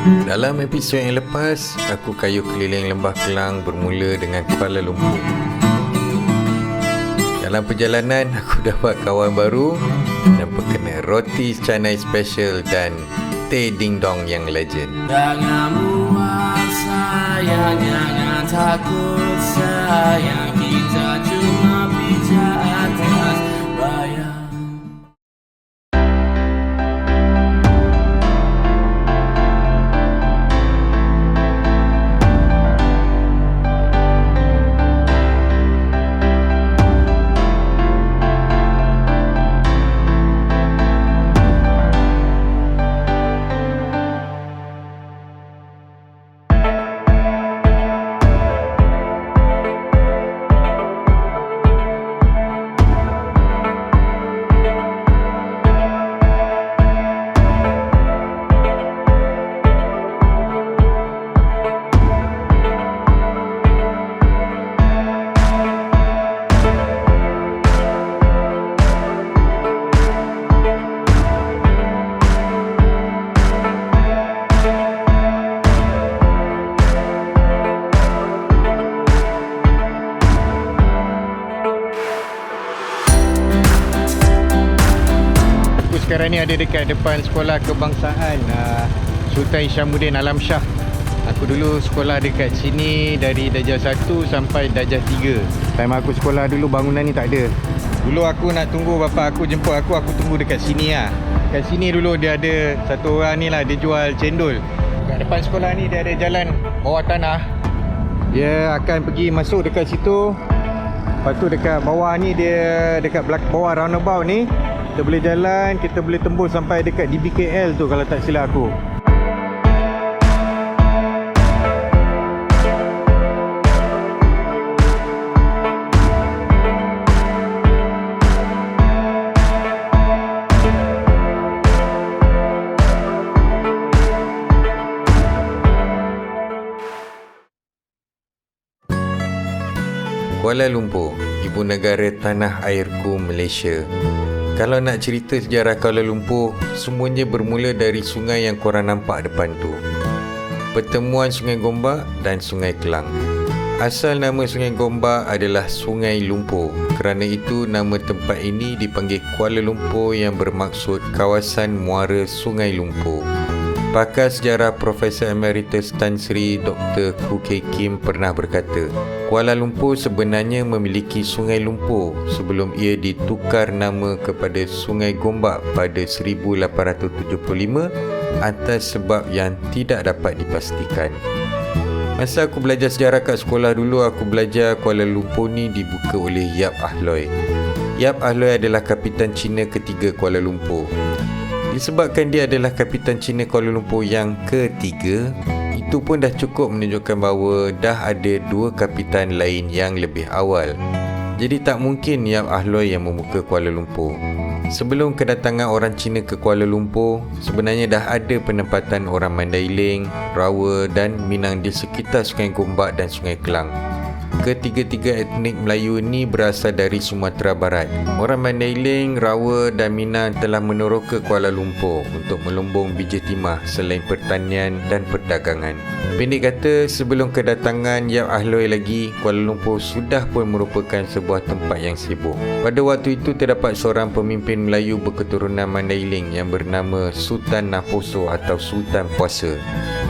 Dalam episod yang lepas, aku kayu keliling Lembah Kelang bermula dengan Kuala Lumpur. Dalam perjalanan, aku dapat kawan baru dan berkena roti canai special dan teh ding dong yang legend. Jangan buat sayang, jangan takut sayang, kita cuma pijak atas bayang. Sekarang ni ada dekat depan Sekolah Kebangsaan Sultan Hishamuddin Alam Shah. Aku dulu sekolah dekat sini dari darjah 1 sampai darjah 3. Time aku sekolah dulu bangunan ni tak ada. Dulu aku nak tunggu bapa aku jemput aku tunggu dekat sini lah. Kat sini dulu dia ada satu orang ni lah, dia jual cendol. Kat depan sekolah ni dia ada jalan bawah tanah. Dia akan pergi masuk dekat situ. Lepas tu dekat bawah ni dia, dekat bawah roundabout ni kita boleh jalan, kita boleh tembus sampai dekat DBKL tu kalau tak silap aku. Kuala Lumpur, ibu negara tanah airku Malaysia. Kalau nak cerita sejarah Kuala Lumpur, semuanya bermula dari sungai yang korang nampak depan tu. Pertemuan Sungai Gombak dan Sungai Kelang. Asal nama Sungai Gombak adalah Sungai Lumpur. Kerana itu nama tempat ini dipanggil Kuala Lumpur yang bermaksud kawasan muara Sungai Lumpur. Pakar sejarah Profesor Emeritus Tan Sri Dr. Khoo Kay Kim pernah berkata, Kuala Lumpur sebenarnya memiliki Sungai Lumpur sebelum ia ditukar nama kepada Sungai Gombak pada 1875 atas sebab yang tidak dapat dipastikan. Masa aku belajar sejarah kat sekolah dulu, aku belajar Kuala Lumpur ni dibuka oleh Yap Ah Loy. Yap Ah Loy adalah Kapitan Cina ketiga Kuala Lumpur. Disebabkan dia adalah Kapitan Cina Kuala Lumpur yang ketiga, itu pun dah cukup menunjukkan bahawa dah ada dua kapitan lain yang lebih awal. Jadi tak mungkin Yap Ah Loy yang membuka Kuala Lumpur. Sebelum kedatangan orang Cina ke Kuala Lumpur, sebenarnya dah ada penempatan orang Mandailing, Rawa dan Minang di sekitar Sungai Gombak dan Sungai Kelang. Ketiga-tiga etnik Melayu ni berasal dari Sumatera Barat. Orang Mandailing, Rawa dan Minang telah meneroka Kuala Lumpur untuk melumbung biji timah selain pertanian dan perdagangan. Pendek kata, sebelum kedatangan Yap Ah Loy lagi, Kuala Lumpur sudah pun merupakan sebuah tempat yang sibuk. Pada waktu itu terdapat seorang pemimpin Melayu berketurunan Mandailing yang bernama Sultan Naposo atau Sultan Puasa.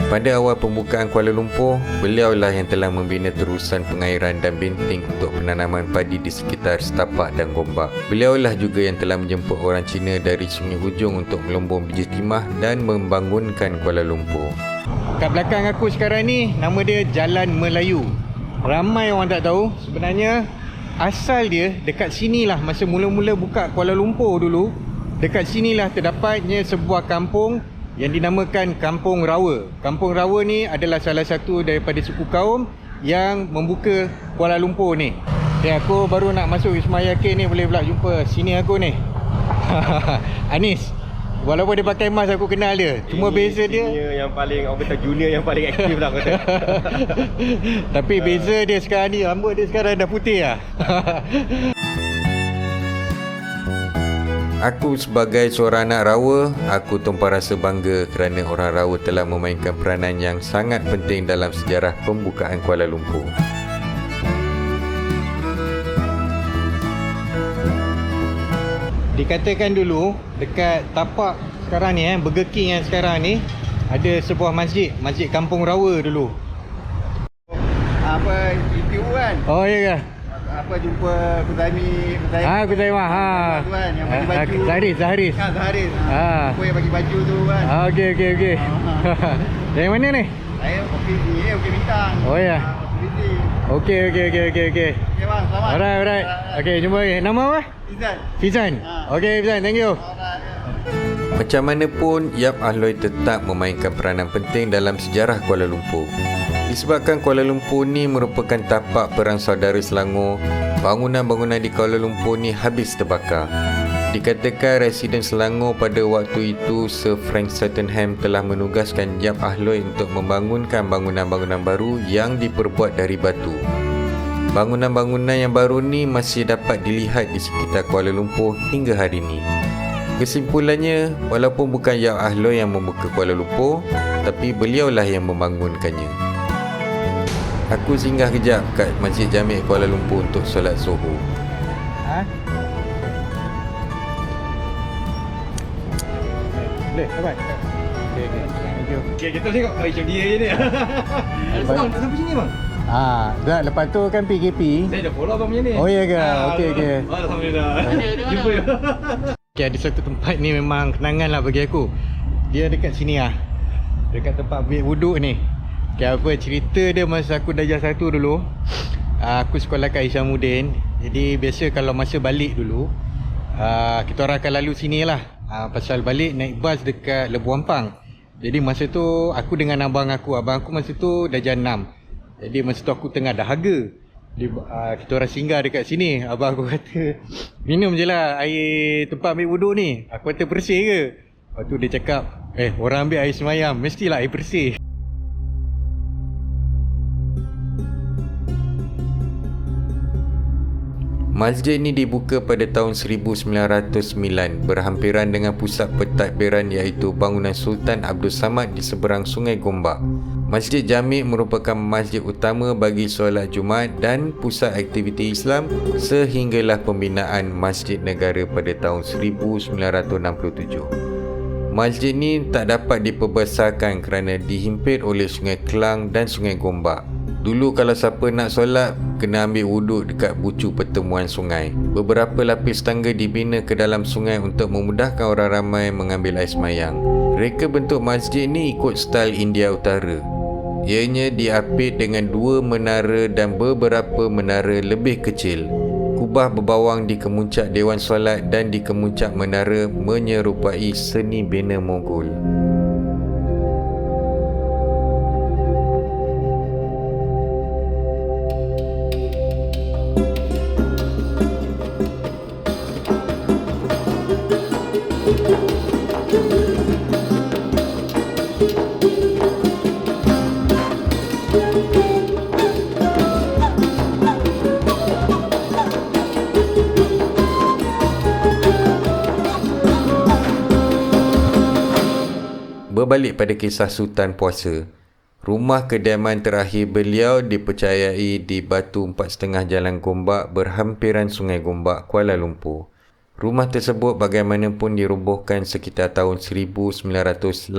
Pada awal pembukaan Kuala Lumpur, beliaulah yang telah membina terusan pengairan dan benteng untuk penanaman padi di sekitar Setapak dan Gombak. Beliaulah juga yang telah menjemput orang Cina dari Sungai Hujung untuk melumbung biji timah dan membangunkan Kuala Lumpur. Kat belakang aku sekarang ni, nama dia Jalan Melayu. Ramai orang tak tahu, sebenarnya asal dia dekat sinilah. Masa mula-mula buka Kuala Lumpur dulu, dekat sinilah terdapatnya sebuah kampung yang dinamakan Kampung Rawa. Kampung Rawa ni adalah salah satu daripada suku kaum yang membuka Kuala Lumpur ni. Aku baru nak masuk Wisma Yakin ni, boleh pula jumpa sini aku ni. Anis. Walaupun dia pakai mask, aku kenal dia. Cuma beza dia yang paling, orang kata junior yang paling aktif lah kata. Tapi beza dia sekarang ni, rambut dia sekarang dah putih lah. Aku sebagai seorang anak Rawa, aku tumpah rasa bangga kerana orang Rawa telah memainkan peranan yang sangat penting dalam sejarah pembukaan Kuala Lumpur. Dikatakan dulu dekat tapak sekarang ni Burger King yang sekarang ni ada sebuah masjid, Masjid Kampung Rawa dulu. Apa YouTube kan? Oh ya ke? Apa jumpa Kuzami Kuzaimah. tu kan yang bagi baju. Zaharis. Zaharis. Ah. Apa yang bagi baju tu kan? Okey. Dari mana ni? Saya okey ni, okey bintang. Oh ya. Okey. Okey bang, selamat. Alright. Okey, jumpa lagi. Nama apa? Izan. Fizan. Okey Fizan, thank you. Macam mana pun, Yap Ahloi tetap memainkan peranan penting dalam sejarah Kuala Lumpur. Disebabkan Kuala Lumpur ni merupakan tapak Perang Saudara Selangor, bangunan-bangunan di Kuala Lumpur ni habis terbakar. Dikatakan Residen Selangor pada waktu itu, Sir Frank Sydenham telah menugaskan Yap Ahloi untuk membangunkan bangunan-bangunan baru yang diperbuat dari batu. Bangunan-bangunan yang baru ni masih dapat dilihat di sekitar Kuala Lumpur hingga hari ini. Kesimpulannya, walaupun bukan Yap Ahloi yang membuka Kuala Lumpur, tapi beliaulah yang membangunkannya. Aku singgah kejap kat Masjid Jami' Kuala Lumpur untuk solat Zuhur. Boleh, dapat. Okey. Thank you. Okay, kita tengok macam dia je ni. Senang tak sampai sini bang. Dah lepas tu kan PKP. Saya dah follow abang punya ni. Oh ya ke? Okey. Alhamdulillah. Jumpa ya. Okay, ada satu tempat ni memang kenangan lah bagi aku. Dia dekat sini lah, dekat tempat ambil wuduk ni. Okay, apa cerita dia masa aku darjah 1 dulu. Aku sekolah kat Isyamuddin. Jadi biasa kalau masa balik dulu, kita orang akan lalu sini lah. Pasal balik naik bas dekat Lebuh Ampang. Jadi masa tu aku dengan abang aku masa tu darjah 6. Jadi masa tu aku tengah dahaga. Kita orang singgah dekat sini. Abang aku kata, minum je lah air tempat ambil wuduk ni. Aku kata bersih ke? Lepas tu dia cakap, orang ambil air semayam, mestilah air bersih. Masjid ni dibuka pada tahun 1909 berhampiran dengan pusat pentadbiran iaitu bangunan Sultan Abdul Samad di seberang Sungai Gombak. Masjid Jami' merupakan masjid utama bagi solat Jumaat dan pusat aktiviti Islam sehinggalah pembinaan Masjid Negara pada tahun 1967. Masjid ni tak dapat diperbesarkan kerana dihimpit oleh Sungai Kelang dan Sungai Gombak. Dulu kalau siapa nak solat, kena ambil wuduk dekat bucu pertemuan sungai. Beberapa lapis tangga dibina ke dalam sungai untuk memudahkan orang ramai mengambil air semayang. Reka bentuk masjid ni ikut style India Utara. Ianya diapit dengan 2 menara dan beberapa menara lebih kecil. Kubah berbawang di kemuncak Dewan Solat dan di kemuncak menara menyerupai seni bina Mogol. Berbalik pada kisah Sultan Puasa, rumah kediaman terakhir beliau dipercayai di Batu 4,5 Jalan Gombak berhampiran Sungai Gombak, Kuala Lumpur. Rumah tersebut bagaimanapun dirobohkan sekitar tahun 1984.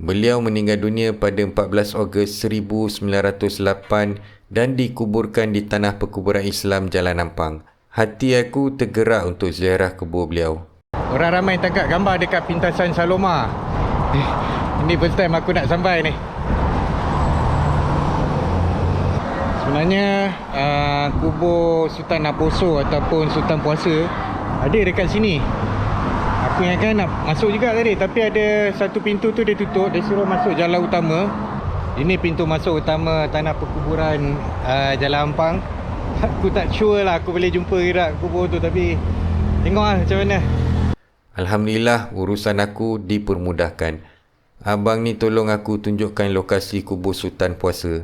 Beliau meninggal dunia pada 14 Ogos 1908 dan dikuburkan di Tanah Perkuburan Islam Jalan Ampang. Hati aku tergerak untuk ziarah kubur beliau. Orang ramai tangkap gambar dekat pintasan Saloma. Ini first time aku nak sampai ni. Sebenarnya kubur Sultan Naposo ataupun Sultan Puasa ada dekat sini. Aku ingatkan nak masuk juga tadi, tapi ada satu pintu tu dia tutup. Dia suruh masuk jalan utama. Ini pintu masuk utama Tanah Perkuburan Jalan Ampang. Aku tak sure lah aku boleh jumpa gerak kubur tu, tapi tengoklah macam mana. Alhamdulillah, urusan aku dipermudahkan. Abang ni tolong aku tunjukkan lokasi kubur Sultan Puasa.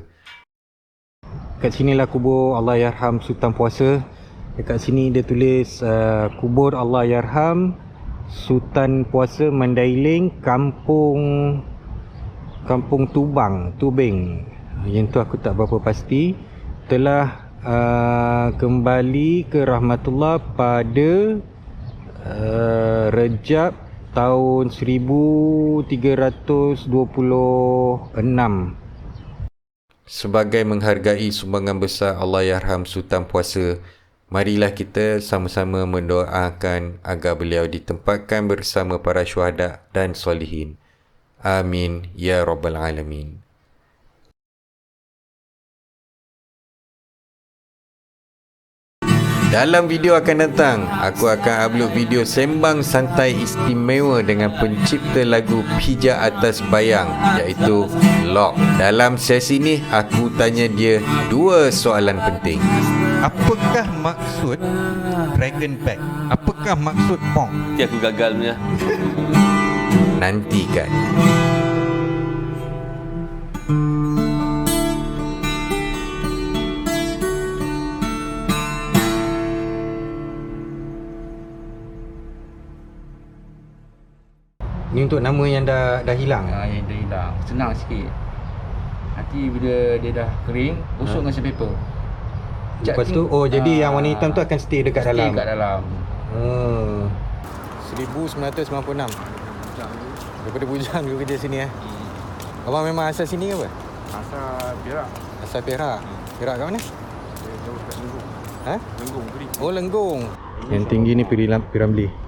Kat sinilah kubur Allahyarham Sultan Puasa. Dekat sini dia tulis kubur Allahyarham Sultan Puasa Mandailing, Kampung Tubing. Yang tu aku tak berapa pasti. Telah kembali ke rahmatullah pada Rejab tahun 1326. Sebagai menghargai sumbangan besar Allahyarham Sultan Puasa, marilah kita sama-sama mendoakan agar beliau ditempatkan bersama para syuhada dan solihin. Amin ya rabbal alamin. Dalam video akan datang, aku akan upload video sembang santai istimewa dengan pencipta lagu Pijak Atas Bayang, iaitu Lock. Dalam sesi ni, aku tanya dia 2 soalan penting. Apakah maksud Dragon Back? Apakah maksud Pong? Nanti aku gagal punya. Nantikan. Ni untuk nama yang dah hilang. Yang dah hilang. Senang sikit. Nanti bila dia dah kering, gosok dengan sandpaper. Lepas tu, jadi yang warna hitam tu akan stay dekat dalam. Stay kat dalam. 1996. Daripada Bujang dulu kerja sini Abang memang asal sini ke apa? Asal Perak. Asal Perak. Perak kat mana? Jauh kat Lenggong. Lenggong Peri. Oh, Lenggong. Yang tinggi ni Piramli.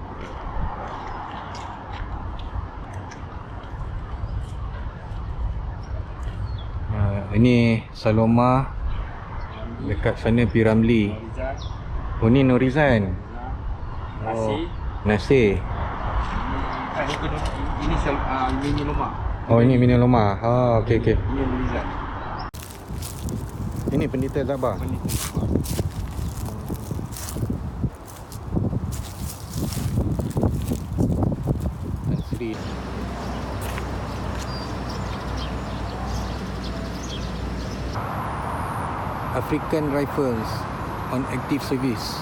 Ini Saloma. Dekat sana Piramli. Oh, ni Norizan. Nasi. Ini mini lemak. Oh, ini Mini Loma. Okey. Ini Norizan. Ini Pendeta Zabah. Sri. African Rifles on active service.